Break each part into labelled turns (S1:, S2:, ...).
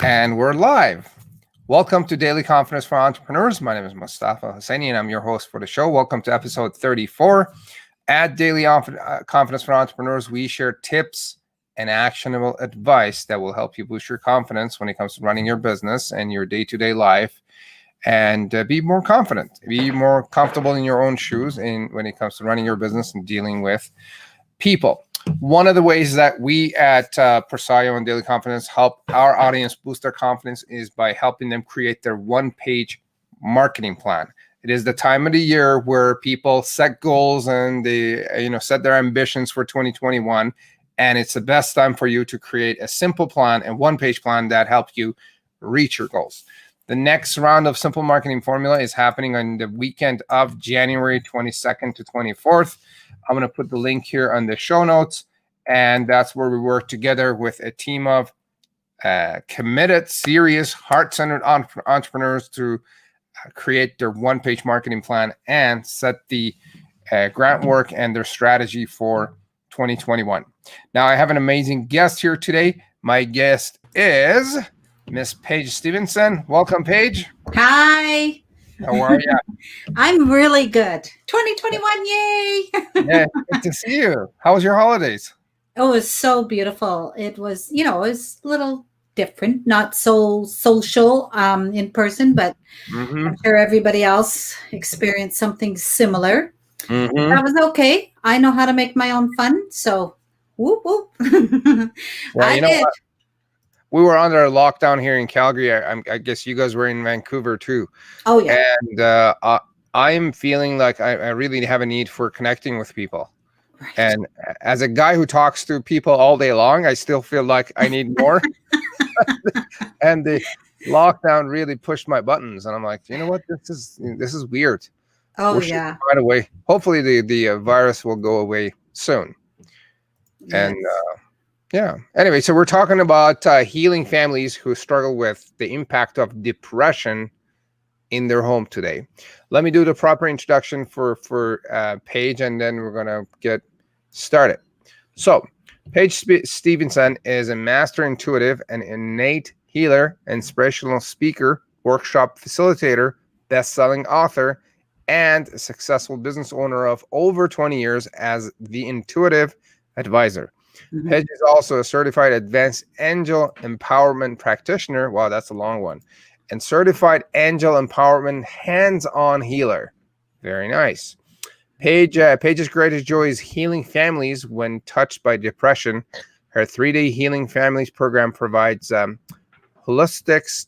S1: And we're live. Welcome to Daily Confidence for Entrepreneurs. My name is Mustafa Hosseini, and I'm your host for the show. Welcome to episode 34. At Daily Confidence for Entrepreneurs, we share tips and actionable advice that will help you boost your confidence when it comes to running your business and your day-to-day life, and be more confident, be more comfortable in your own shoes when it comes to running your business and dealing with people. One of the ways that we at Presario and Daily Confidence help our audience boost their confidence is by helping them create their one-page marketing plan. It is the time of the year where people set goals and they, set their ambitions for 2021. And it's the best time for you to create a simple plan and one-page plan that helps you reach your goals. The next round of Simple Marketing Formula is happening on the weekend of January 22nd to 24th. I'm going to put the link here on the show notes, and that's where we work together with a team of committed, serious, heart-centered entrepreneurs to create their one-page marketing plan and set the groundwork and their strategy for 2021. Now, I have an amazing guest here today. My guest is Miss Paige Stevensen. Welcome, Paige.
S2: Hi.
S1: How are you?
S2: I'm really good. 2021, yay!
S1: Yeah, good to see you. How was your holidays?
S2: Oh, it was so beautiful. It was, it was a little different, not so social in person, but I'm sure everybody else experienced something similar. That was okay. I know how to make my own fun, so whoop whoop.
S1: Well,
S2: I did.
S1: What? We were under a lockdown here in Calgary. I guess you guys were in Vancouver too.
S2: Oh, yeah.
S1: And I'm feeling like I really have a need for connecting with people. Right. And as a guy who talks to people all day long, I still feel like I need more. And the lockdown really pushed my buttons. And I'm like, you know what? This is weird.
S2: Oh, yeah.
S1: Right away. Hopefully the virus will go away soon. Yes. And yeah. Anyway, so we're talking about healing families who struggle with the impact of depression in their home today. Let me do the proper introduction for Paige, and then we're going to get started. So, Paige Stevensen is a master intuitive and innate healer, inspirational speaker, workshop facilitator, best-selling author, and a successful business owner of over 20 years as the intuitive advisor. Paige is also a certified advanced angel empowerment practitioner. Wow, that's a long one. And certified angel empowerment hands-on healer. Very nice. Paige's greatest joy is healing families when touched by depression. Her 3-day Healing Families program provides holistic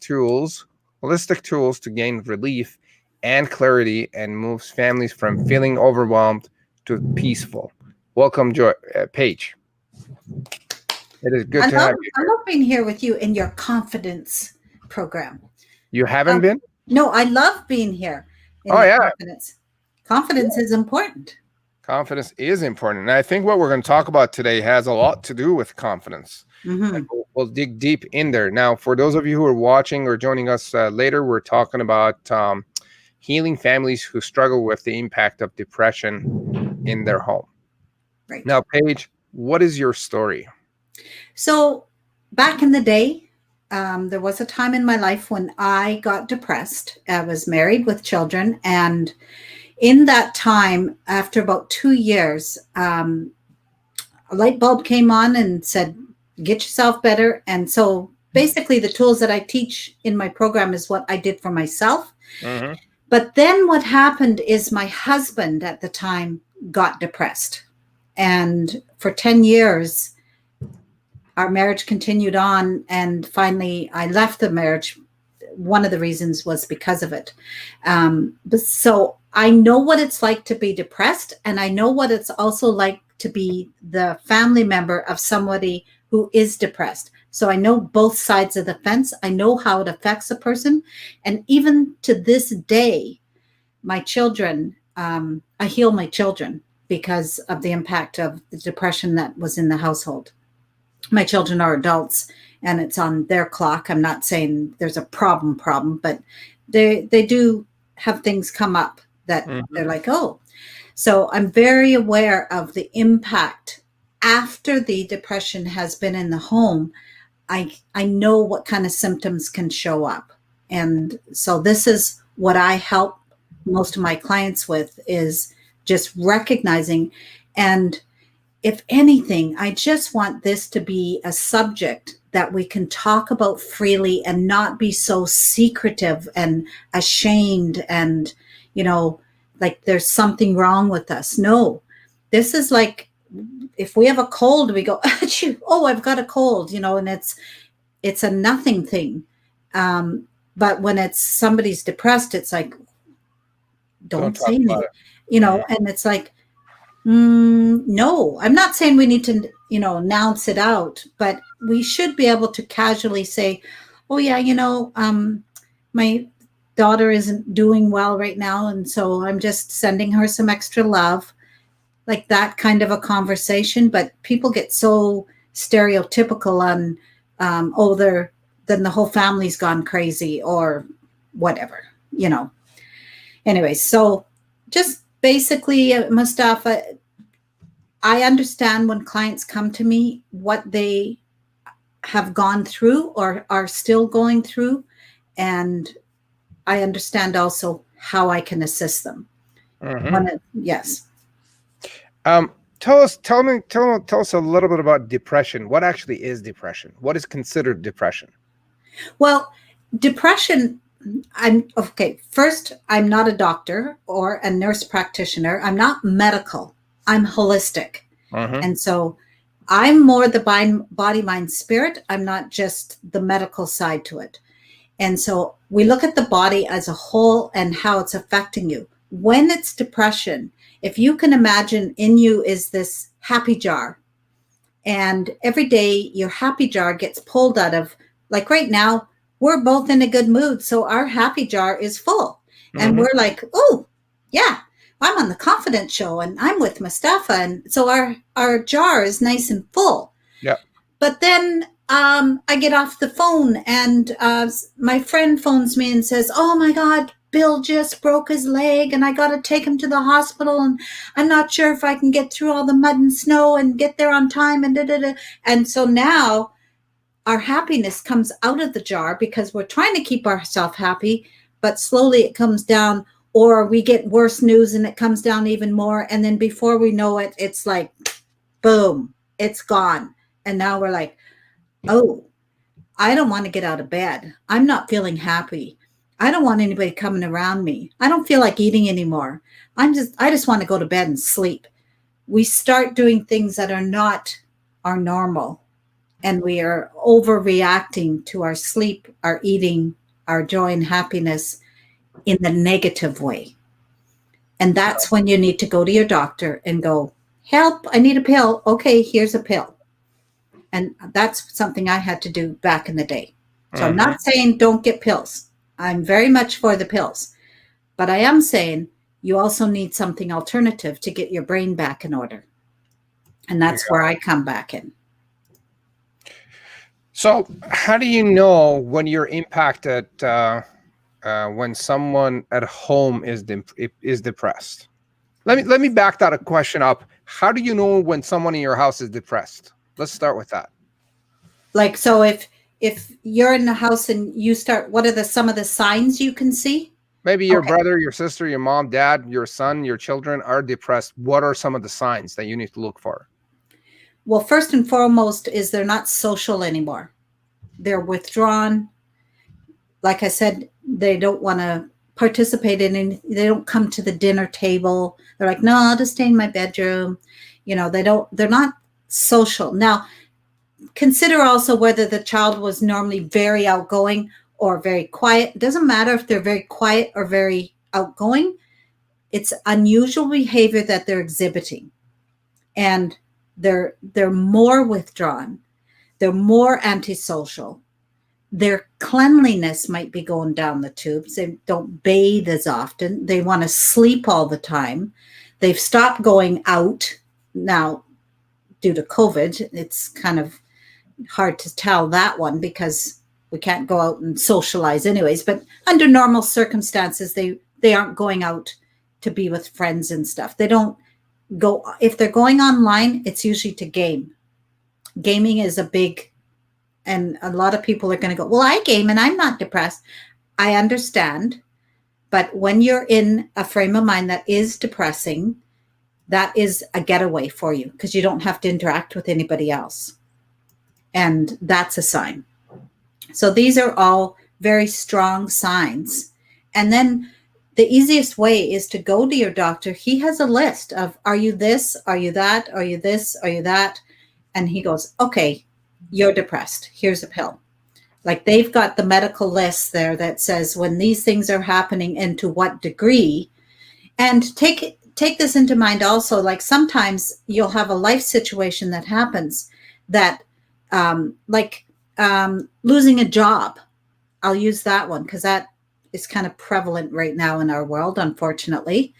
S1: tools to gain relief and clarity and moves families from feeling overwhelmed to peaceful. Welcome, Paige. It is good to have you.
S2: I love being here with you in your confidence program.
S1: You haven't been?
S2: No, I love being here. Confidence. Confidence is important.
S1: Confidence is important. And I think what we're going to talk about today has a lot to do with confidence. We'll dig deep in there. Now, for those of you who are watching or joining us later, we're talking about healing families who struggle with the impact of depression in their home.
S2: Right.
S1: Now, Paige, what is your story?
S2: So back in the day, there was a time in my life when I got depressed. I was married with children. And in that time, after about 2 years, a light bulb came on and said, get yourself better. And so basically the tools that I teach in my program is what I did for myself. But then what happened is my husband at the time got depressed. And for 10 years, our marriage continued on. And finally, I left the marriage. One of the reasons was because of it. So I know what it's like to be depressed. And I know what it's also like to be the family member of somebody who is depressed. So I know both sides of the fence. I know how it affects a person. And even to this day, my children, I heal my children because of the impact of the depression that was in the household. My children are adults and it's on their clock. I'm not saying there's a problem, but they do have things come up that they're like, oh. So I'm very aware of the impact after the depression has been in the home. I know what kind of symptoms can show up. And so this is what I help most of my clients with, is just recognizing. And if anything, I just want this to be a subject that we can talk about freely and not be so secretive and ashamed and, like there's something wrong with us. No, this is like, if we have a cold, we go, oh, I've got a cold, and it's a nothing thing. But when it's somebody's depressed, it's like, don't say anything, and it's like, no, I'm not saying we need to, announce it out, but we should be able to casually say, oh yeah, my daughter isn't doing well right now. And so I'm just sending her some extra love, like that kind of a conversation. But people get so stereotypical on, then the whole family's gone crazy or whatever, Anyway, so just basically, Mustafa, I understand when clients come to me what they have gone through or are still going through. And I understand also how I can assist them. Yes.
S1: Tell us a little bit about depression. What actually is depression? What is considered depression?
S2: Well, depression, first, I'm not a doctor or a nurse practitioner. I'm not medical. I'm holistic. And so I'm more the body, mind, spirit. I'm not just the medical side to it. And so we look at the body as a whole and how it's affecting you. When it's depression, if you can imagine, in you is this happy jar. And every day your happy jar gets pulled out of, like right now, we're both in a good mood. So our happy jar is full. And we're like, oh, yeah, I'm on the Confidence Show and I'm with Mustafa. And so our jar is nice and full.
S1: Yeah.
S2: But then I get off the phone and my friend phones me and says, oh my God, Bill just broke his leg and I got to take him to the hospital. And I'm not sure if I can get through all the mud and snow and get there on time. And so now our happiness comes out of the jar because we're trying to keep ourselves happy, but slowly it comes down, or we get worse news and it comes down even more. And then before we know it, it's like, boom, it's gone. And now we're like, oh, I don't want to get out of bed. I'm not feeling happy. I don't want anybody coming around me. I don't feel like eating anymore. I just want to go to bed and sleep. We start doing things that are not our normal. And we are overreacting to our sleep, our eating, our joy and happiness in the negative way. And that's when you need to go to your doctor and go, help, I need a pill. Okay, here's a pill. And that's something I had to do back in the day. So I'm not saying don't get pills. I'm very much for the pills. But I am saying you also need something alternative to get your brain back in order. And that's where I come back in.
S1: So how do you know when you're impacted when someone at home is depressed? Let me back that a question up. How do you know when someone in your house is depressed? Let's start with that.
S2: Like, so if you're in the house and you start, what are some of the signs you can see?
S1: Maybe your brother, your sister, your mom, dad, your son, your children are depressed. What are some of the signs that you need to look for?
S2: Well, first and foremost is they're not social anymore. They're withdrawn. Like I said, they don't want to participate in anything. They don't come to the dinner table. They're like, no, I'll just stay in my bedroom. They're not social. Now, consider also whether the child was normally very outgoing or very quiet. It doesn't matter if they're very quiet or very outgoing. It's unusual behavior that they're exhibiting. And they're more withdrawn. They're more antisocial. Their cleanliness might be going down the tubes. They don't bathe as often. They want to sleep all the time. They've stopped going out. Now, due to COVID, it's kind of hard to tell that one because we can't go out and socialize anyways. But under normal circumstances, they aren't going out to be with friends and stuff. They don't go, if they're going online, it's usually to game. Gaming is a big And a lot of people are going to go, well, I game and I'm not depressed. I understand. But when you're in a frame of mind that is depressing, that is a getaway for you because you don't have to interact with anybody else. And that's a sign. So these are all very strong signs. And then the easiest way is to go to your doctor. He has a list of, are you this? Are you that? Are you this? Are you that? And he goes, okay, you're depressed. Here's a pill. Like they've got the medical list there that says when these things are happening and to what degree. And take this into mind also, like sometimes you'll have a life situation that happens that losing a job. I'll use that one because that is kind of prevalent right now in our world, unfortunately.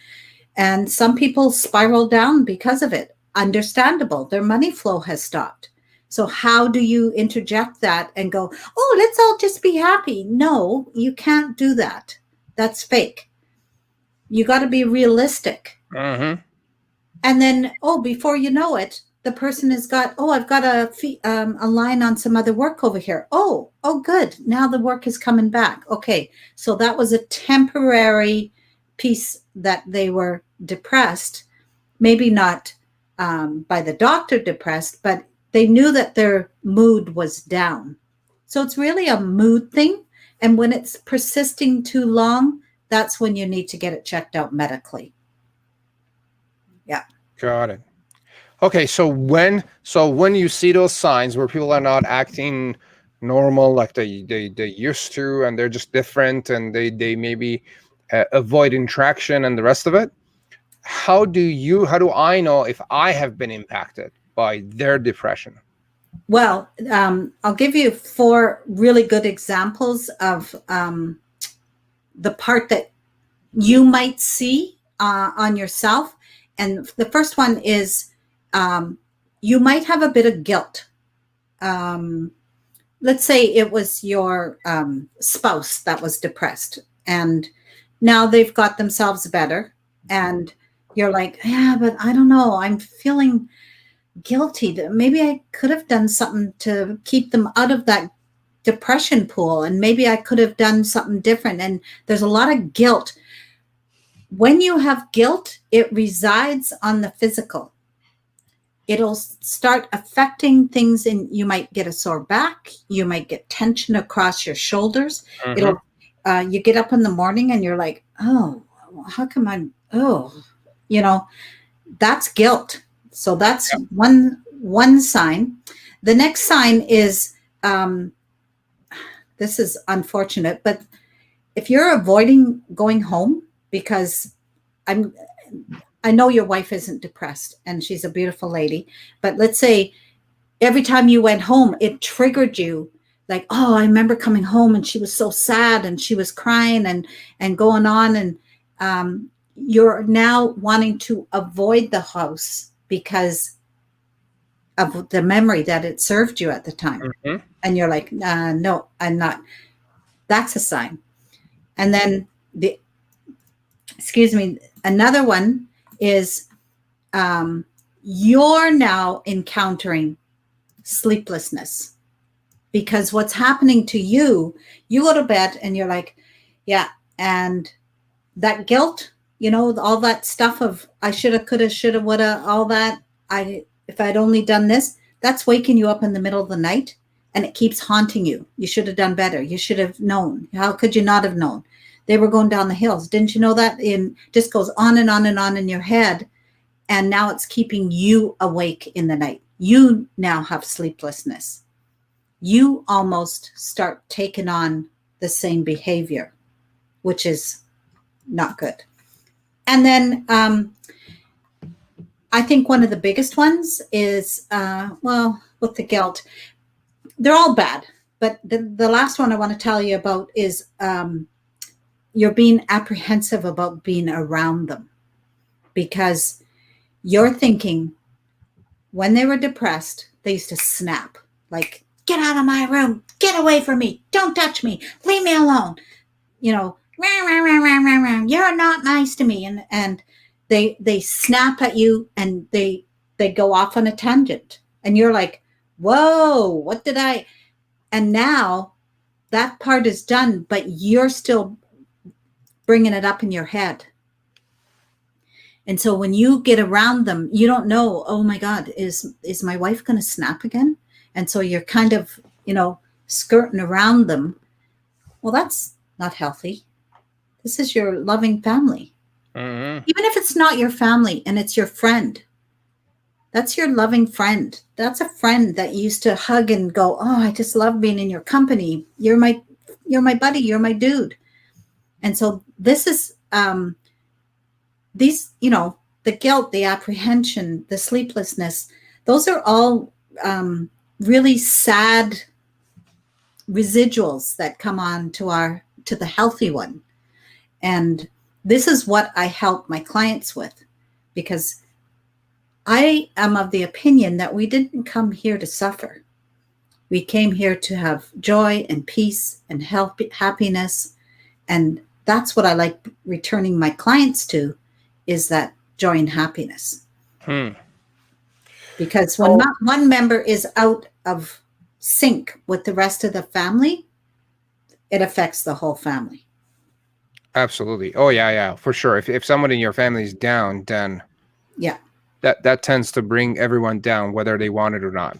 S2: And some people spiral down because of it. Understandable. Their money flow has stopped. So how do you interject that and go, oh, let's all just be happy? No, you can't do that. That's fake. You got to be realistic.
S1: Mm-hmm.
S2: And then, before you know it, the person has got, I've got a line on some other work over here. Oh, good. Now the work is coming back. Okay. So that was a temporary piece that they were depressed, maybe not by the doctor depressed, but they knew that their mood was down. So it's really a mood thing. And when it's persisting too long, that's when you need to get it checked out medically. Yeah.
S1: Got it. Okay, so when you see those signs where people are not acting normal like they used to, and they're just different, and they maybe avoid interaction and the rest of it, how do I know if I have been impacted by their depression?
S2: Well, I'll give you 4 really good examples of the part that you might see on yourself. And the first one is you might have a bit of guilt. Let's say it was your spouse that was depressed, and now they've got themselves better. And you're like, yeah, but I don't know. I'm feeling guilty. Maybe I could have done something to keep them out of that depression pool. And maybe I could have done something different. And there's a lot of guilt. When you have guilt, it resides on the physical. It'll start affecting things, and you might get a sore back. You might get tension across your shoulders. Mm-hmm. You get up in the morning and you're like, oh, how come that's guilt. So that's one sign. The next sign is, this is unfortunate, but if you're avoiding going home, because I know your wife isn't depressed and she's a beautiful lady, but let's say every time you went home, it triggered you like, oh, I remember coming home and she was so sad and she was crying and going on. And you're now wanting to avoid the house because of the memory that it served you at the time. Mm-hmm. And you're like, no, I'm not. That's a sign. And then another one is you're now encountering sleeplessness, because what's happening to you, you go to bed and you're like, yeah. And that guilt, all that stuff of I shoulda, coulda, shoulda, woulda, all that, if I'd only done this, that's waking you up in the middle of the night, and it keeps haunting you. You should have done better. You should have known. How could you not have known? They were going down the hills. Didn't you know that? It just goes on and on and on in your head. And now it's keeping you awake in the night. You now have sleeplessness. You almost start taking on the same behavior, which is not good. And then I think one of the biggest ones is, with the guilt, they're all bad. But the last one I want to tell you about is you're being apprehensive about being around them, because you're thinking when they were depressed, they used to snap, like, get out of my room, get away from me, don't touch me, leave me alone. You're not nice to me. And they snap at you, and they go off on a tangent. And you're like, whoa, what did I? And now that part is done, but you're still bringing it up in your head. And so when you get around them, you don't know, oh my God, is my wife going to snap again? And so you're kind of, skirting around them. Well, that's not healthy. This is your loving family.
S1: Mm-hmm.
S2: Even if it's not your family and it's your friend, that's your loving friend. That's a friend that used to hug and go, oh, I just love being in your company. You're my buddy. You're my dude. And so this is, these, the guilt, the apprehension, the sleeplessness, those are all really sad residuals that come on to the healthy one. And this is what I help my clients with, because I am of the opinion that we didn't come here to suffer. We came here to have joy and peace and happiness. And that's what I like returning my clients to, is that joy and happiness. Because when one member is out of sync with the rest of the family, it affects the whole family.
S1: Absolutely. Oh yeah, for sure. If somebody in your family is down, then that tends to bring everyone down, whether they want it or not.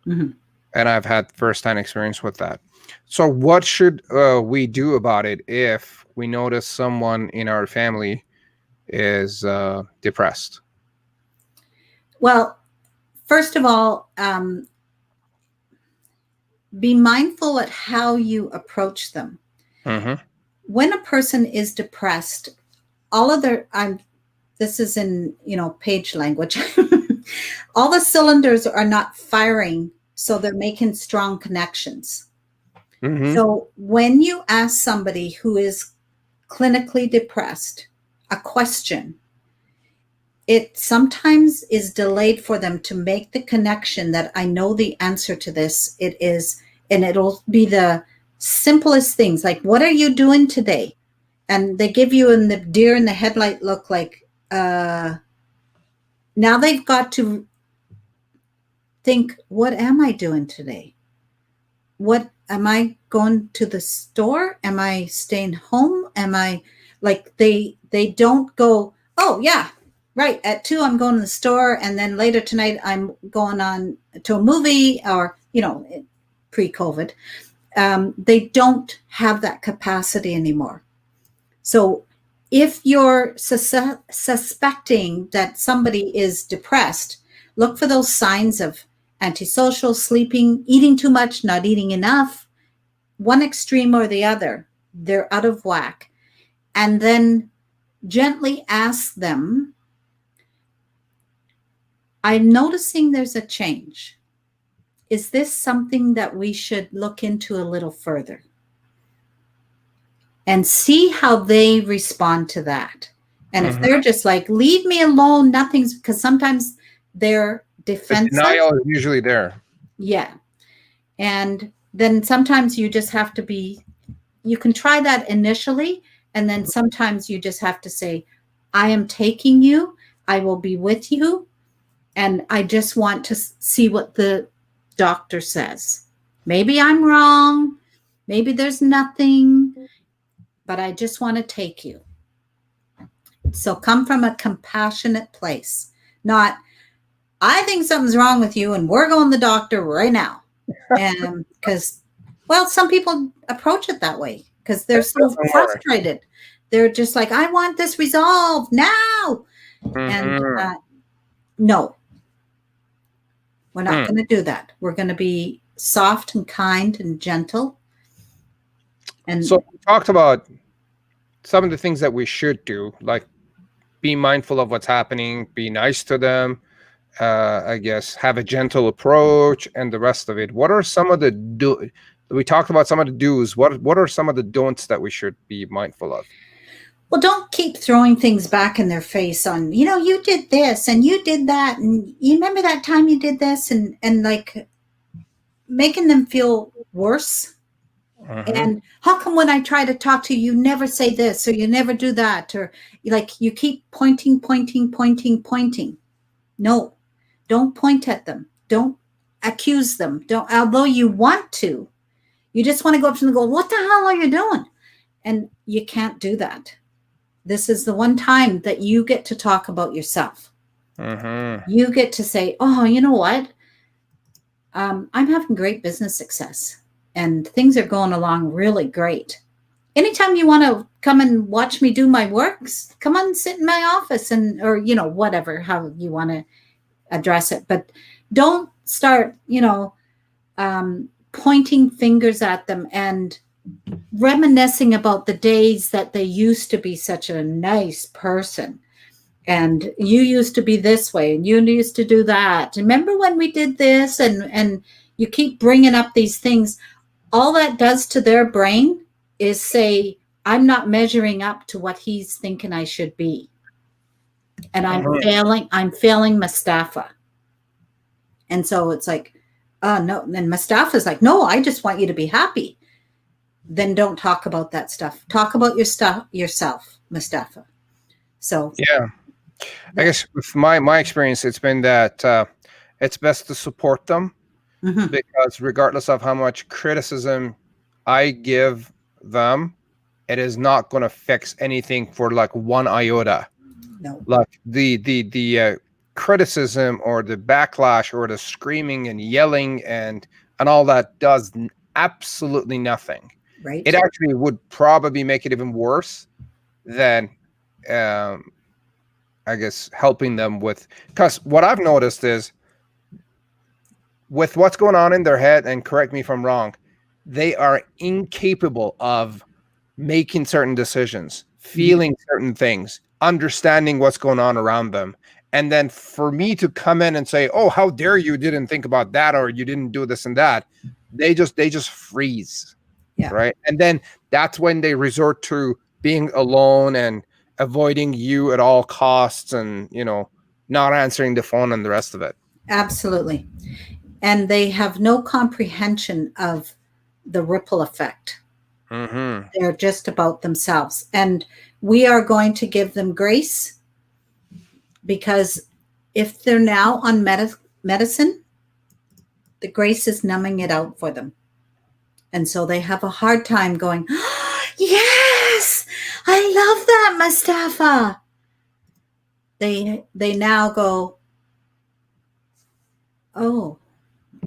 S2: Mm-hmm.
S1: And I've had firsthand experience with that. So what should we do about it if we notice someone in our family is depressed?
S2: Well, first of all, be mindful at how you approach them.
S1: Mm-hmm.
S2: When a person is depressed, all of their, this is in, Paige language, all the cylinders are not firing, so they're making strong connections.
S1: Mm-hmm.
S2: So when you ask somebody who is clinically depressed a question, it sometimes is delayed for them to make the connection that I know the answer to this. It is, and it'll be the simplest things, like, what are you doing today? And they give you in the deer in the headlight look, like, now they've got to think, what am I doing today? What am I going to the store? Am I staying home? Am I, like, they don't go, oh yeah, right, at 2 I'm going to the store, and then later tonight I'm going on to a movie, or pre-COVID. They don't have that capacity anymore. So if you're suspecting that somebody is depressed, look for those signs of antisocial, sleeping, eating too much, not eating enough, one extreme or the other. They're out of whack. And then gently ask them, I'm noticing there's a change. Is this something that we should look into a little further? And see how they respond to that. And if they're just like, leave me alone, nothing's, because sometimes they're defensive.
S1: The denial is usually there.
S2: Yeah. And then sometimes you just have to be, you can try that initially. And then sometimes you just have to say, I am taking you. I will be with you. And I just want to see what the doctor says. Maybe I'm wrong. Maybe there's nothing, but I just want to take you. So come from a compassionate place, not, I think something's wrong with you and we're going to the doctor right now. And because, well, some people approach it that way because they're so frustrated. They're just like, I want this resolved now. And no, we're not going to do that. We're going to be soft and kind and gentle. And
S1: so we talked about some of the things that we should do, like be mindful of what's happening, be nice to them, I guess, have a gentle approach, and the rest of it. What are some of the we talked about some of the do's. What are some of the don'ts that we should be mindful of?
S2: Well, don't keep throwing things back in their face on, you did this and you did that. And you remember that time you did this, and like making them feel worse. And how come when I try to talk to you, you never say this, or you never do that, or like you keep pointing. No, don't point at them. Don't accuse them. Although you want to, You just want to go up to them and go, what the hell are you doing? And you can't do that. This is the one time that you get to talk about yourself.
S1: Mm-hmm.
S2: You get to say, oh, you know what? I'm having great business success and things are going along really great. Anytime you want to come and watch me do my works, come on, sit in my office and, or, whatever, how you want to address it. But don't start, pointing fingers at them and reminiscing about the days that they used to be such a nice person. And you used to be this way and you used to do that. Remember when we did this? And you keep bringing up these things. All that does to their brain is say, I'm not measuring up to what he's thinking I should be. And I'm failing Mustafa. And so it's like, oh, no. And Mustafa's like, no, I just want you to be happy. Then don't talk about that stuff. Talk about your stuff yourself, Mustafa. So
S1: yeah. I guess with my experience, it's been that it's best to support them because regardless of how much criticism I give them, it is not going to fix anything for like one iota.
S2: No.
S1: Like the criticism or the backlash or the screaming and yelling and all that does absolutely nothing.
S2: Right.
S1: It actually would probably make it even worse than I guess helping them with, because what I've noticed is with what's going on in their head, and correct me if I'm wrong, they are incapable of making certain decisions, feeling certain things, understanding what's going on around them. And then for me to come in and say, oh, how dare you didn't think about that, or you didn't do this and that, they just freeze.
S2: Yeah.
S1: Right. And then that's when they resort to being alone and avoiding you at all costs and, not answering the phone and the rest of it.
S2: Absolutely. And they have no comprehension of the ripple effect.
S1: Mm-hmm.
S2: They're just about themselves. And we are going to give them grace because if they're now on medicine, the grace is numbing it out for them. And so they have a hard time going, oh, yes, I love that, Mustafa. They now go, oh,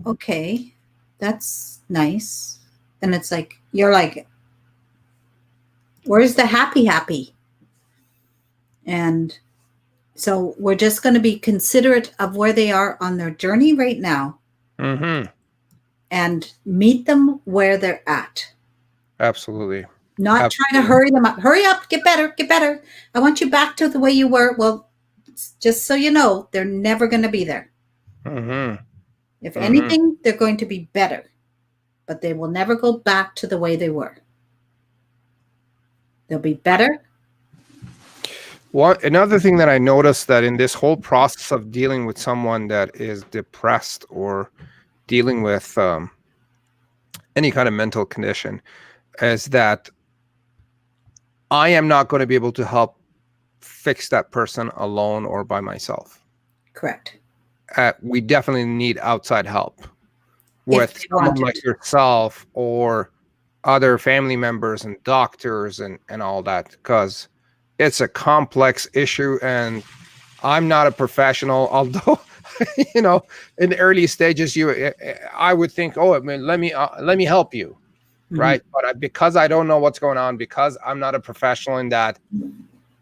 S2: okay, that's nice. And it's like, you're like, where's the happy? And so we're just going to be considerate of where they are on their journey right now.
S1: Mm-hmm.
S2: And meet them where they're at.
S1: Absolutely.
S2: Not try to hurry them up. Hurry up, get better. I want you back to the way you were. Well, just so you know, they're never going to be there.
S1: Mm-hmm.
S2: If anything, they're going to be better. But they will never go back to the way they were. They'll be better.
S1: Another thing that I noticed that in this whole process of dealing with someone that is depressed or dealing with any kind of mental condition is that I am not going to be able to help fix that person alone or by myself.
S2: Correct.
S1: We definitely need outside help with someone like yourself or other family members and doctors and all that, because it's a complex issue and I'm not a professional, although in the early stages, I would think, oh, I mean, let me help you, right? But because I don't know what's going on, because I'm not a professional in that,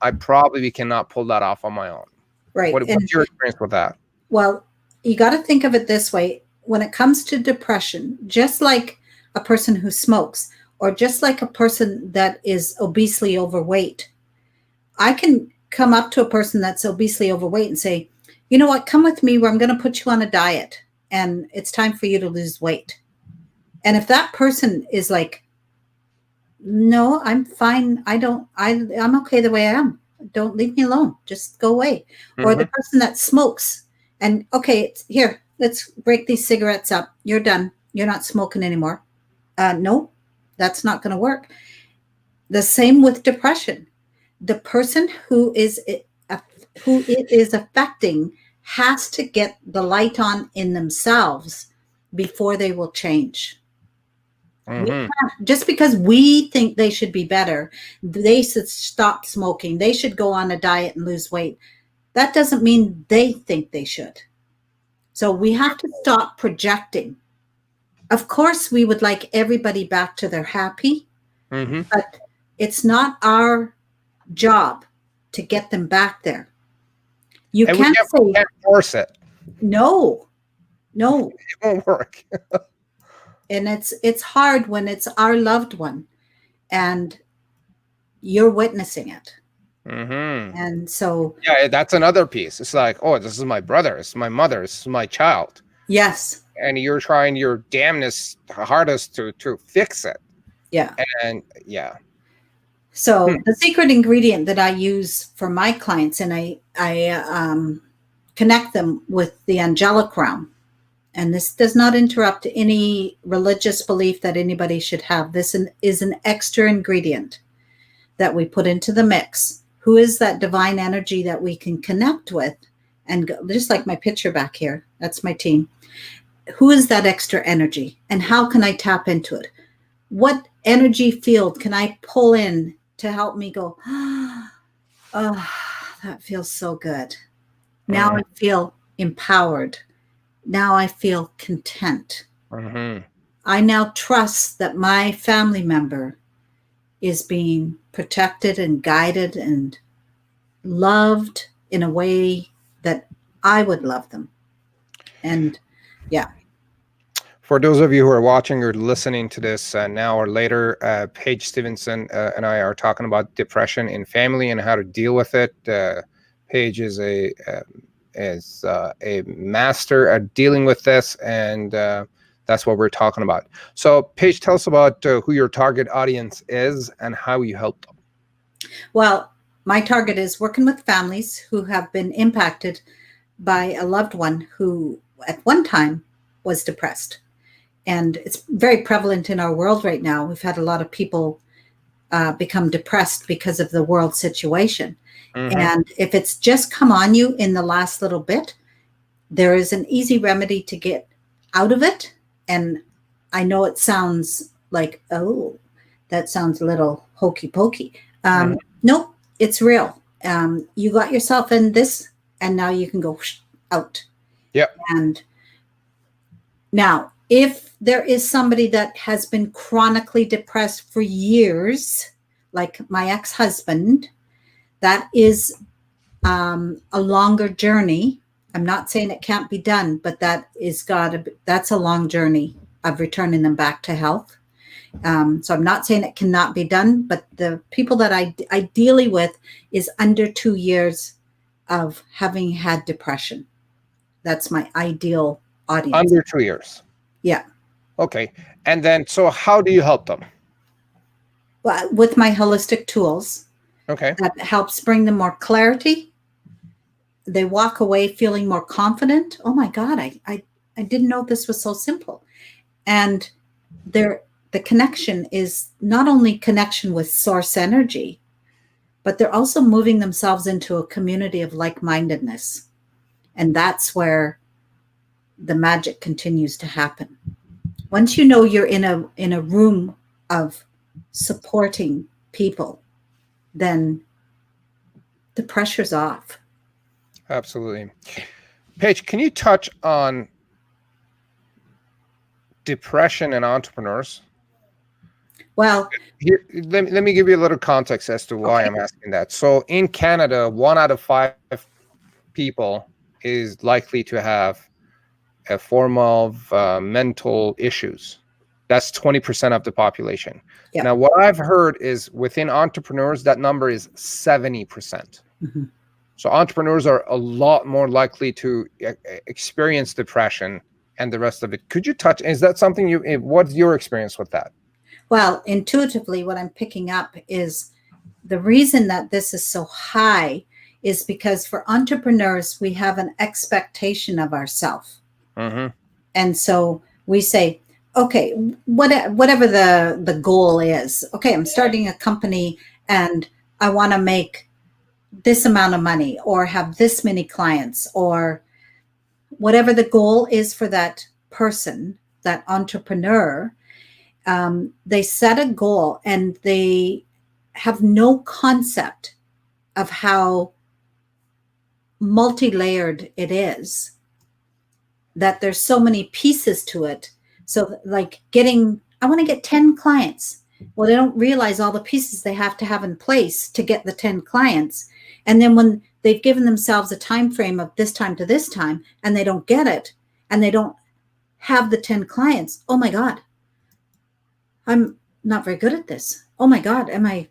S1: I probably cannot pull that off on my own.
S2: Right.
S1: What's your experience with that?
S2: Well, you got to think of it this way. When it comes to depression, just like a person who smokes, or just like a person that is obesely overweight, I can come up to a person that's obesely overweight and say, you know what, come with me where I'm going to put you on a diet and it's time for you to lose weight. And if that person is like, no, I'm fine. I'm okay the way I am. Don't leave me alone. Just go away. Or the person that smokes and okay, here, let's break these cigarettes up. You're done. You're not smoking anymore. No, that's not going to work. The same with depression. The person who it is affecting has to get the light on in themselves before they will change. We
S1: Mm-hmm.
S2: can't, just because we think they should be better, they should stop smoking, they should go on a diet and lose weight. That doesn't mean they think they should. So we have to stop projecting. Of course, we would like everybody back to their happy,
S1: Mm-hmm.
S2: but it's not our job to get them back there. You
S1: And
S2: can't
S1: we
S2: say,
S1: can't force it.
S2: no.
S1: It won't work.
S2: And it's hard when it's our loved one and you're witnessing it.
S1: Mm-hmm.
S2: And so,
S1: Yeah, that's another piece. It's like, oh, this is my brother, it's my mother, it's my child,
S2: yes.
S1: and you're trying your damnedest, hardest to fix it.
S2: Yeah.
S1: And yeah.
S2: So the secret ingredient that I use for my clients, and I connect them with the angelic realm. And this does not interrupt any religious belief that anybody should have. This is an extra ingredient that we put into the mix. Who is that divine energy that we can connect with? And go, just like my picture back here, that's my team. Who is that extra energy? And how can I tap into it? What energy field can I pull in to help me go, oh, that feels so good. Now I feel empowered. Now I feel content.
S1: Mm-hmm.
S2: I now trust that my family member is being protected and guided and loved in a way that I would love them. And yeah.
S1: For those of you who are watching or listening to this now or later, Paige Stevensen and I are talking about depression in family and how to deal with it. Paige is a master at dealing with this, and that's what we're talking about. So, Paige, tell us about who your target audience is and how you help them.
S2: Well, my target is working with families who have been impacted by a loved one who at one time was depressed. And it's very prevalent in our world right now. We've had a lot of people become depressed because of the world situation. Mm-hmm. And if it's just come on you in the last little bit, there is an easy remedy to get out of it. And I know it sounds like, oh, that sounds a little hokey pokey. Nope, it's real. You got yourself in this, and now you can go out.
S1: Yep.
S2: And now, if there is somebody that has been chronically depressed for years, like my ex-husband, that is a longer journey. I'm not saying it can't be done, but that's a long journey of returning them back to health. So I'm not saying it cannot be done, but the people that I deal with is under 2 years of having had depression. That's my ideal audience.
S1: Under 2 years.
S2: Yeah.
S1: Okay. And then, so how do you help them?
S2: Well, with my holistic tools.
S1: Okay.
S2: That helps bring them more clarity. They walk away feeling more confident. Oh my God, I didn't know this was so simple. And the connection is not only connection with source energy, but they're also moving themselves into a community of like-mindedness. And that's where the magic continues to happen. Once you know you're in a room of supporting people, then the pressure's off.
S1: Absolutely. Paige, can you touch on depression and entrepreneurs?
S2: Well,
S1: here, let me give you a little context as to why I'm asking that. So in Canada, 1 out of 5 people is likely to have a form of mental issues. That's 20% of the population. Yeah. Now, what I've heard is within entrepreneurs, that number is 70%. Mm-hmm. So entrepreneurs are a lot more likely to experience depression and the rest of it. Could you touch, is that something what's your experience with that?
S2: Well, intuitively, what I'm picking up is the reason that this is so high is because for entrepreneurs, we have an expectation of ourselves. Mm-hmm. And so we say, okay, whatever the goal is, okay, I'm starting a company and I want to make this amount of money or have this many clients or whatever the goal is for that person, that entrepreneur. they set a goal and they have no concept of how multi-layered it is, that there's so many pieces to it. So like I want to get 10 clients. Well, they don't realize all the pieces they have to have in place to get the 10 clients. And then when they've given themselves a time frame of this time to this time and they don't get it and they don't have the 10 clients, oh my God, I'm not very good at this. Oh my God, am I?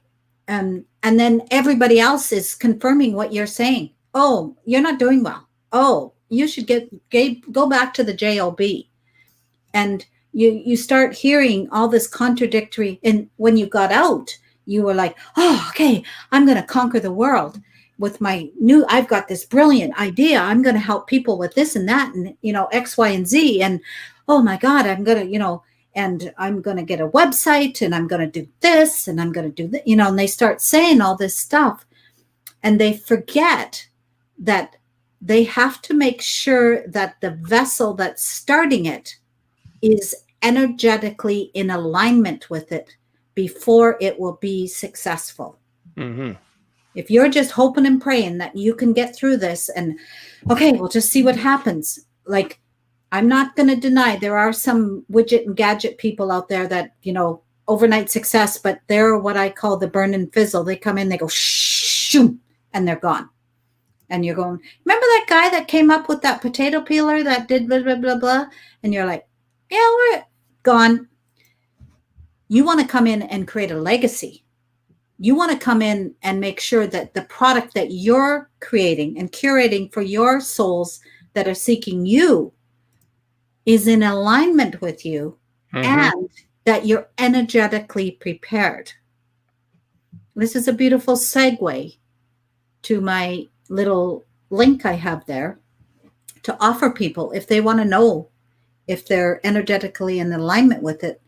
S2: And then everybody else is confirming what you're saying. Oh, you're not doing well. Oh, you should go back to the job. And you start hearing all this contradictory. And when you got out, you were like, oh, okay, I'm going to conquer the world with I've got this brilliant idea. I'm going to help people with this and that and, X, Y, and Z. And, oh my God, I'm going to, and I'm going to get a website and I'm going to do this and I'm going to do that, and they start saying all this stuff and they forget that they have to make sure that the vessel that's starting it is energetically in alignment with it before it will be successful. Mm-hmm. If you're just hoping and praying that you can get through this and, okay, we'll just see what happens. Like, I'm not going to deny there are some widget and gadget people out there that, overnight success, but they're what I call the burn and fizzle. They come in, they go, shoom, and they're gone. And you're going, remember that guy that came up with that potato peeler that did blah, blah, blah, blah? And you're like, yeah, we're gone. You want to come in and create a legacy. You want to come in and make sure that the product that you're creating and curating for your souls that are seeking you is in alignment with you, and that you're energetically prepared. This is a beautiful segue to my little link I have there to offer people if they want to know if they're energetically in alignment with it.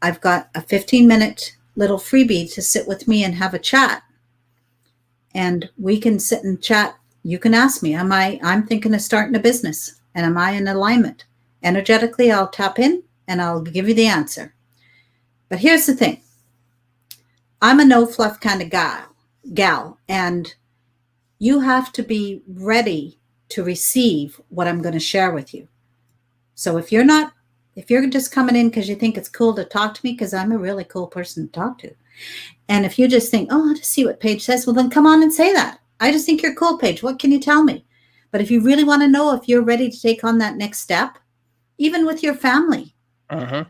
S2: I've got a 15-minute little freebie to sit with me and have a chat. And we can sit and chat. You can ask me, I'm thinking of starting a business, and am I in alignment? Energetically, I'll tap in and I'll give you the answer. But here's the thing. I'm a no fluff kind of gal, and you have to be ready to receive what I'm going to share with you. So if you're just coming in because you think it's cool to talk to me, because I'm a really cool person to talk to. And if you just think, oh, I'll just see what Paige says, well, then come on and say that. I just think you're cool, Paige. What can you tell me? But if you really want to know if you're ready to take on that next step, even with your family, am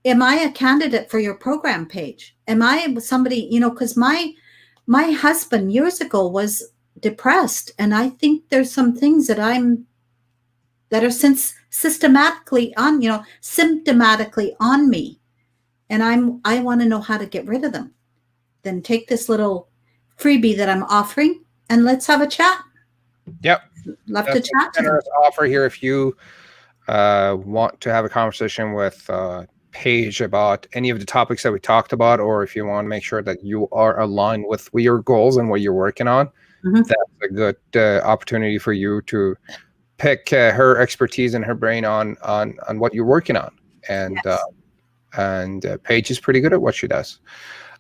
S2: I a candidate for your program, Paige? Am I somebody, because my husband years ago was depressed. And I think there's some things that are systematically on me. And I want to know how to get rid of them. Then take this little freebie that I'm offering and let's have a chat.
S1: Yep.
S2: Love to chat.
S1: Generous offer here if you want to have a conversation with Paige about any of the topics that we talked about, or if you want to make sure that you are aligned with your goals and what you're working on, that's a good opportunity for you to pick her expertise and her brain on what you're working on. And yes. And Paige is pretty good at what she does.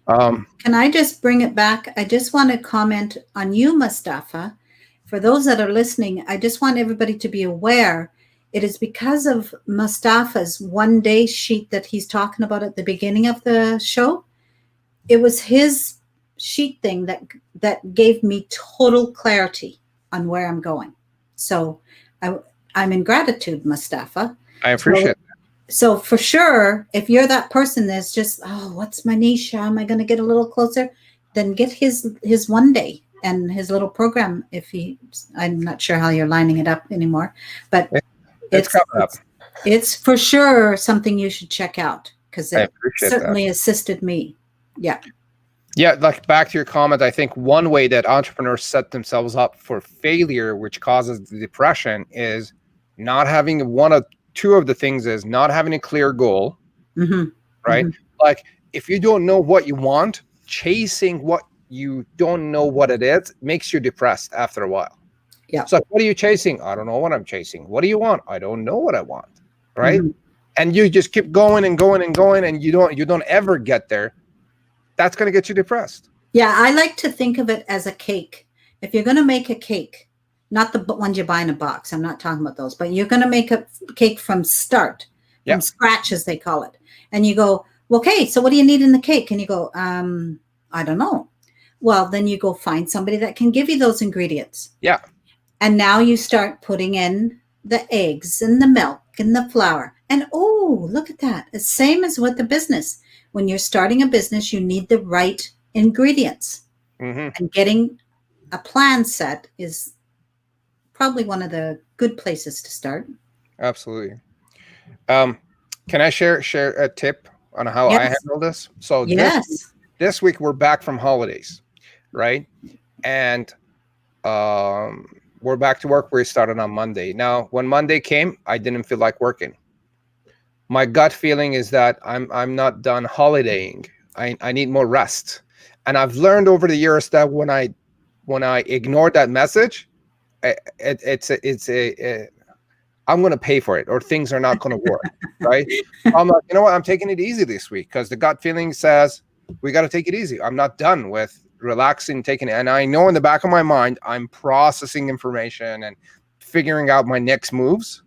S2: Can I just bring it back? I just want to comment on you, Mustafa. For those that are listening, I just want everybody to be aware. It is because of Mustafa's one-day sheet that he's talking about at the beginning of the show. It was his sheet thing that gave me total clarity on where I'm going. So I'm in gratitude, Mustafa.
S1: I appreciate that.
S2: So for sure, if you're that person that's just, oh, what's my niche? How am I going to get a little closer? Then get his one day and his little program. I'm not sure how you're lining it up anymore, but it's for sure something you should check out because it certainly assisted me. Yeah.
S1: Yeah, like back to your comment, I think one way that entrepreneurs set themselves up for failure, which causes the depression, is not having two of the things is not having a clear goal, right? Like if you don't know what you want, chasing what you don't know what it is makes you depressed after a while. Yeah. So what are you chasing? I don't know what I'm chasing. What do you want? I don't know what I want, right? and you just keep going and going and going, and you don't ever get there, that's going to get you depressed.
S2: Yeah, I like to think of it as a cake. If you're going to make a cake, not the ones you buy in a box, I'm not talking about those, but you're going to make a cake from start, from scratch, as they call it. And you go, okay, so what do you need in the cake? And you go, I don't know. Well, then you go find somebody that can give you those ingredients.
S1: Yeah.
S2: And now you start putting in the eggs and the milk and the flour. And oh, look at that. It's same as with the business. When you're starting a business, you need the right ingredients.
S1: Mm-hmm.
S2: And getting a plan set is probably one of the good places to start.
S1: Absolutely. Can I share a tip on how I handle this? So this week we're back from holidays, right? And we're back to work. We started on Monday. Now, when Monday came, I didn't feel like working. My gut feeling is that I'm not done holidaying. I need more rest. And I've learned over the years that when I ignore that message, I'm going to pay for it, or things are not going to work, right? I'm like, you know what? I'm taking it easy this week because the gut feeling says we got to take it easy. I'm not done with relaxing, taking it. And I know in the back of my mind, I'm processing information and figuring out my next moves.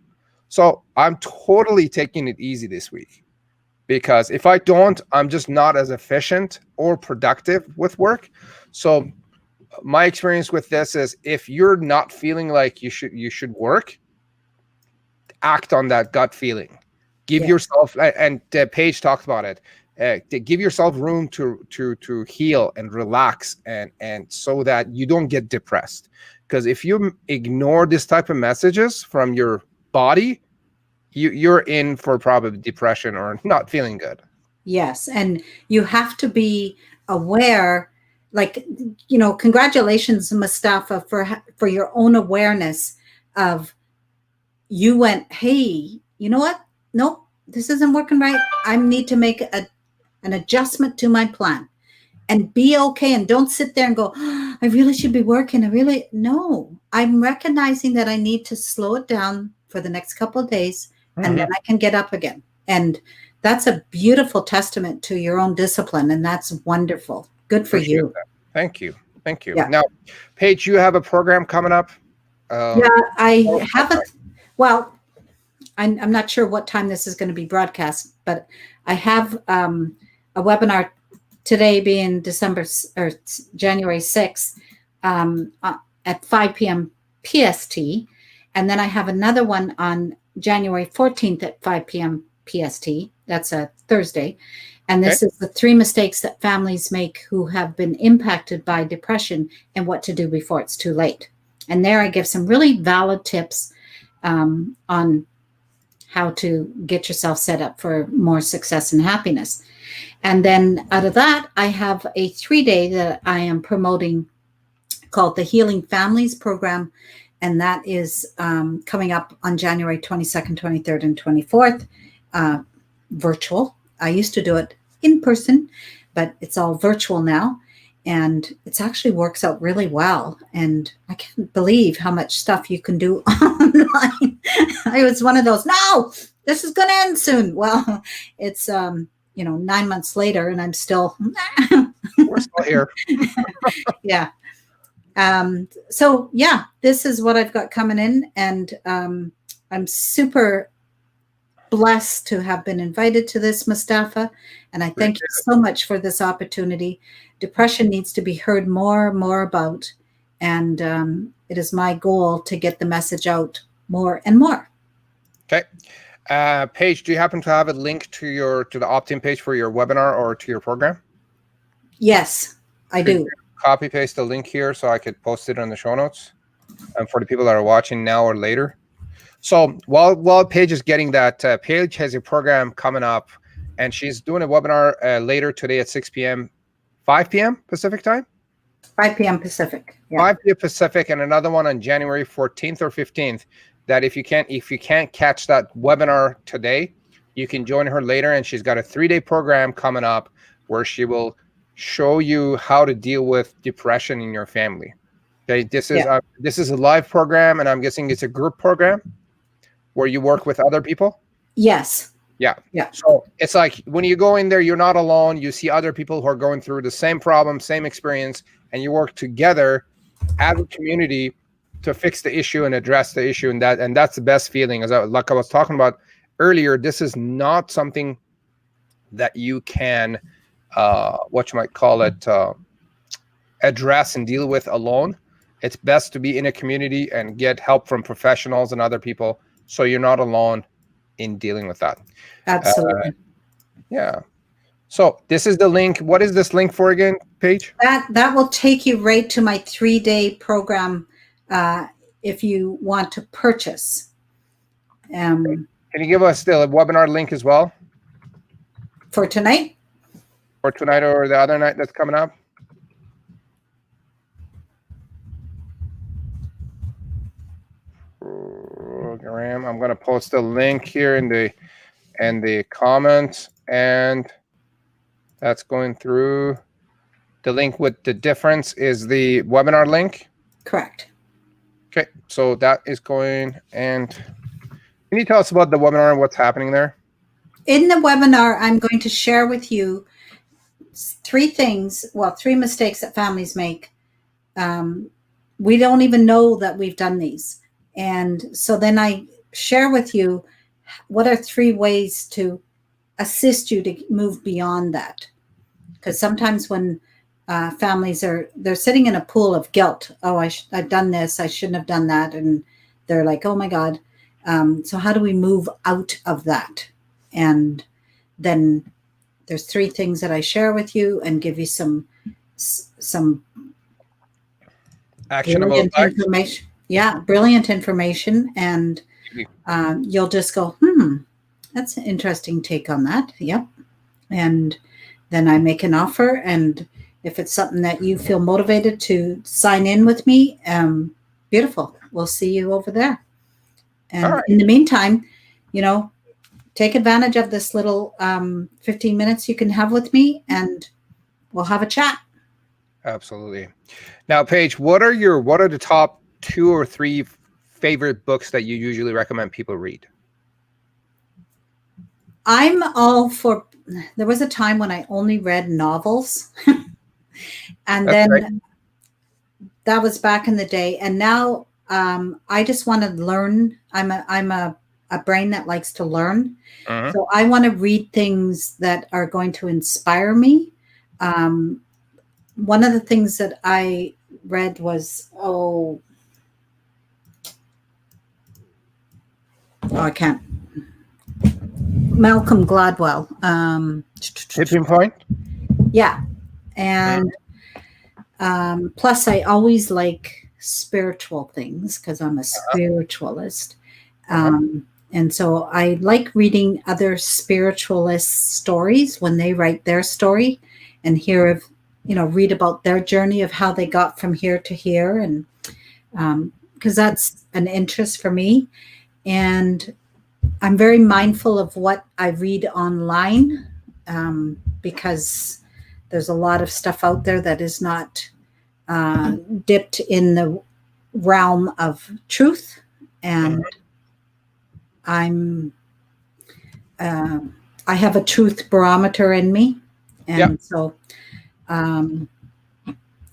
S1: So I'm totally taking it easy this week, because if I don't, I'm just not as efficient or productive with work. So my experience with this is, if you're not feeling like you should work, act on that gut feeling. Give yourself, and Paige talked about it, to give yourself room to heal and relax, and so that you don't get depressed. Because if you ignore this type of messages from your body, you're in for probably depression or not feeling good.
S2: Yes, and you have to be aware. Like, congratulations, Mustafa, for your own awareness of, you went, hey, you know what? Nope, this isn't working right. I need to make an adjustment to my plan, and be okay. And don't sit there and go, oh, I really should be working. No, I'm recognizing that I need to slow it down for the next couple of days, and then I can get up again. And that's a beautiful testament to your own discipline. And that's wonderful. Good for you.
S1: That. Thank you.
S2: Yeah.
S1: Now, Paige, you have a program coming up.
S2: I have it. Well, I'm not sure what time this is going to be broadcast, but I have a webinar today, being January 6th, at 5 p.m. PST. And then I have another one on January 14th at 5 p.m. PST. That's a Thursday. And this is the 3 mistakes that families make who have been impacted by depression, and what to do before it's too late. And there I give some really valid tips on how to get yourself set up for more success and happiness. And then out of that, I have a 3-day that I am promoting called the Healing Families Program. And that is coming up on January 22nd, 23rd, and 24th, virtual. I used to do it in person, but it's all virtual now. And it actually works out really well. And I can't believe how much stuff you can do online. I was one of those, no, this is going to end soon. Well, it's, 9 months later, and I'm still.
S1: We're still here.
S2: Yeah. So yeah, this is what I've got coming in, and I'm super blessed to have been invited to this, Mustafa, and I thank you so much for this opportunity. Depression needs to be heard more about, and it is my goal to get the message out more and more.
S1: Okay. Paige, do you happen to have a link to the opt-in page for your webinar or to your program?
S2: Yes, I do.
S1: Copy paste the link here so I could post it in the show notes, and for the people that are watching now or later. So while Paige is getting that, Paige has a program coming up, and she's doing a webinar later today at 6 p.m. 5 p.m. Pacific time?
S2: 5 p.m. Pacific. Yeah.
S1: 5 p.m. Pacific, and another one on January 14th or 15th. That if you can't catch that webinar today, you can join her later, and she's got a 3-day program coming up where she will show you how to deal with depression in your family. Okay, this is a live program, and I'm guessing it's a group program where you work with other people.
S2: Yes.
S1: Yeah.
S2: Yeah.
S1: So it's like when you go in there, you're not alone. You see other people who are going through the same problem, same experience, and you work together as a community to fix the issue and address the issue. And that's the best feeling. Like I was talking about earlier, this is not something that you can, what you might call it, address and deal with alone. It's best to be in a community and get help from professionals and other people, so you're not alone in dealing with that.
S2: Absolutely.
S1: Yeah. So this is the link. What is this link for again, Paige?
S2: That will take you right to my 3-day program if you want to purchase.
S1: Can you give us the webinar link as well?
S2: For tonight?
S1: Or tonight or the other night that's coming up? Graham, I'm going to post a link here in the comments, and that's going through. The link with the difference is the webinar link.
S2: Correct.
S1: Okay, so that is going. And can you tell us about the webinar and what's happening there?
S2: In the webinar, I'm going to share with you 3 mistakes that families make. We don't even know that we've done these. And so then I share with you what are 3 ways to assist you to move beyond that. Because sometimes when families they're sitting in a pool of guilt. Oh, I've done this. I shouldn't have done that. And they're like, oh my God. So how do we move out of that? And then there's 3 things that I share with you and give you some
S1: Actionable
S2: information. Yeah, brilliant information. And you'll just go, that's an interesting take on that. Yep. And then I make an offer. And if it's something that you feel motivated to sign in with me, beautiful. We'll see you over there. And in the meantime, take advantage of this little 15 minutes you can have with me, and we'll have a chat.
S1: Absolutely. Now, Paige, what are the top 2 or 3 favorite books that you usually recommend people read?
S2: I'm all for. There was a time when I only read novels, and
S1: That's
S2: then
S1: right.
S2: That was back in the day. And now I just want to learn. I'm a brain that likes to learn.
S1: Uh-huh.
S2: So I want to read things that are going to inspire me. One of the things that I read was, I can't. Malcolm Gladwell.
S1: Tipping Point?
S2: Yeah. And plus I always like spiritual things because I'm a spiritualist. And so I like reading other spiritualist stories when they write their story and read about their journey of how they got from here to here. And because that's an interest for me. And I'm very mindful of what I read online because there's a lot of stuff out there that is not dipped in the realm of truth. And I have a truth barometer in me. And so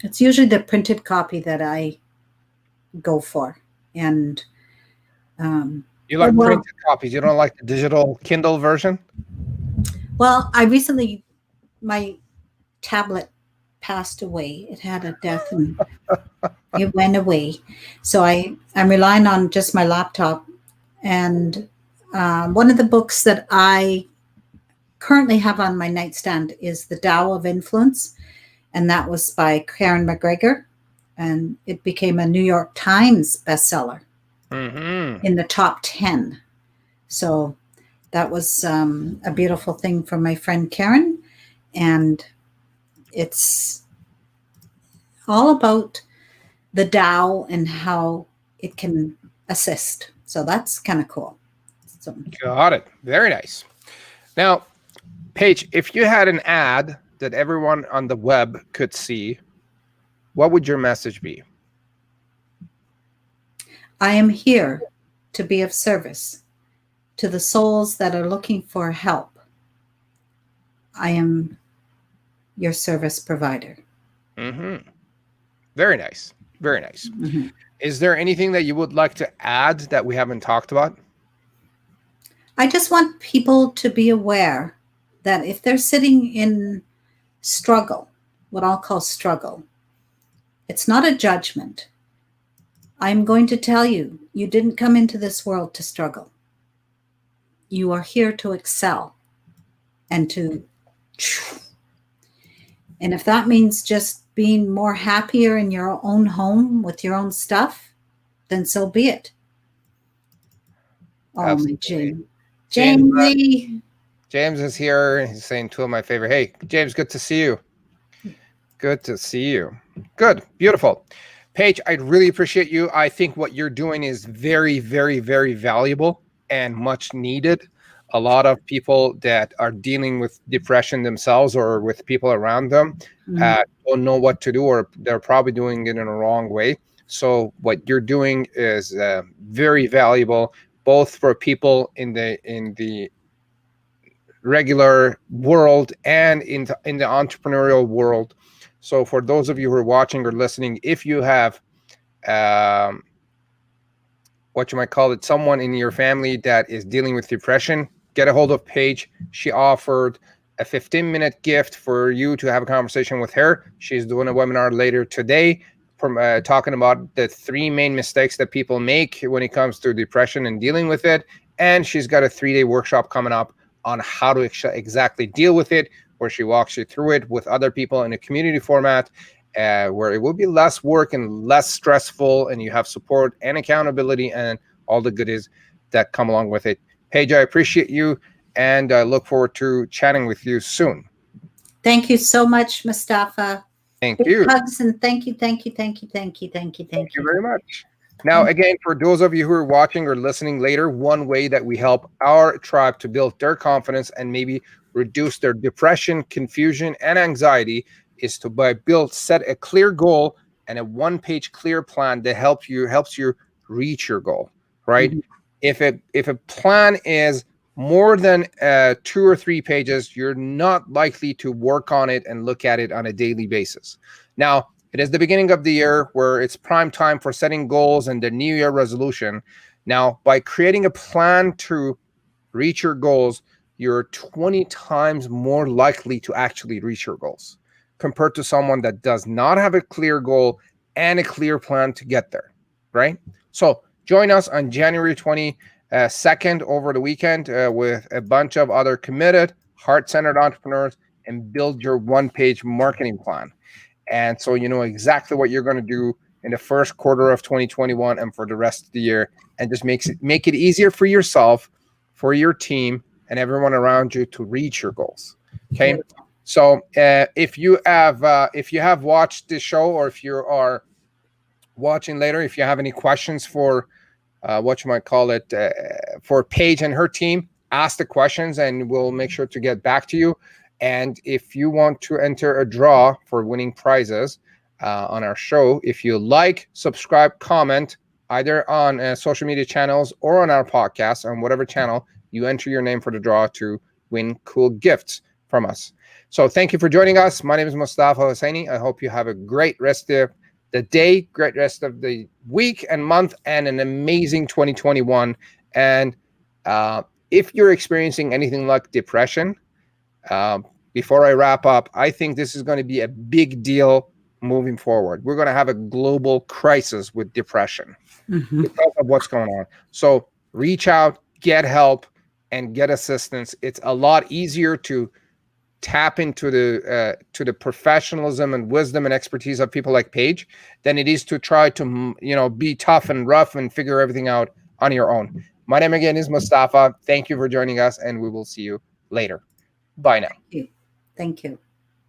S2: it's usually the printed copy that I go for. And
S1: you like printed copies. You don't like the digital Kindle version?
S2: Well, my tablet passed away. It had a death and it went away. So I'm relying on just my laptop. And one of the books that I currently have on my nightstand is The Tao of Influence. And that was by Karen McGregor. And it became a New York Times bestseller in the top 10. So that was a beautiful thing for my friend Karen. And it's all about the Tao and how it can assist. So that's kind of cool. So.
S1: Got it. Very nice. Now, Paige, if you had an ad that everyone on the web could see, what would your message be? I
S2: am here to be of service to the souls that are looking for help, I am your service provider.
S1: Mm-hmm. Very nice. Very nice.
S2: Mm-hmm.
S1: Is there anything that you would like to add that we haven't talked about?
S2: I just want people to be aware that if they're sitting in struggle, what I'll call struggle, it's not a judgment. I'm going to tell you, you didn't come into this world to struggle. You are here to excel and to, and if that means just being more happier in your own home with your own stuff, then so be it. Oh, my James.
S1: James is here. He's saying two of my favorite. Hey, James, good to see you. Good to see you. Good. Beautiful. Paige, I really appreciate you. I think what you're doing is very, very, very valuable and much needed. A lot of people that are dealing with depression themselves or with people around them don't know what to do, or they're probably doing it in a wrong way. So what you're doing is very valuable, both for people in the regular world and in the entrepreneurial world. So for those of you who are watching or listening, if you have what you might call it, someone in your family that is dealing with depression, get a hold of Paige. She offered a 15-minute gift for you to have a conversation with her. She's doing a webinar later today talking about the 3 main mistakes that people make when it comes to depression and dealing with it. And she's got a 3-day workshop coming up on how to exactly deal with it, where she walks you through it with other people in a community format, where it will be less work and less stressful, and you have support and accountability and all the goodies that come along with it. Paige, I appreciate you, and I look forward to chatting with you soon.
S2: Thank you so much, Mustafa.
S1: Thank you.
S2: Hugs and thank you very
S1: much. Now, again, for those of you who are watching or listening later, one way that we help our tribe to build their confidence and maybe reduce their depression, confusion, and anxiety is to set a clear goal and a one-page clear plan that helps you reach your goal, right? Mm-hmm. If a plan is more than 2 or 3 pages, you're not likely to work on it and look at it on a daily basis. Now, it is the beginning of the year where it's prime time for setting goals and the New Year resolution. Now, by creating a plan to reach your goals, you're 20 times more likely to actually reach your goals compared to someone that does not have a clear goal and a clear plan to get there, right? So join us on January 22nd over the weekend with a bunch of other committed, heart-centered entrepreneurs and build your one-page marketing plan. And so you know exactly what you're going to do in the first quarter of 2021 and for the rest of the year, and just make it easier for yourself, for your team, and everyone around you to reach your goals. Okay. So if you have watched this show, or if you are watching later, if you have any questions for what you might call it for Paige and her team, ask the questions and we'll make sure to get back to you. And if you want to enter a draw for winning prizes on our show, if you like, subscribe, comment, either on social media channels or on our podcast, on whatever channel, you enter your name for the draw to win cool gifts from us. So thank you for joining us. My name is Mustafa Hosseini. I hope you have a great rest of the day, great rest of the week and month, and an amazing 2021. And if you're experiencing anything like depression, before I wrap up, I think this is going to be a big deal moving forward. We're going to have a global crisis with depression because of what's going on. So reach out, get help, and get assistance. It's a lot easier to tap into the professionalism and wisdom and expertise of people like Paige than it is to try to be tough and rough and figure everything out on your own. My name again is Mustafa. Thank you for joining us, and we will see you later. Bye now.
S2: Thank you.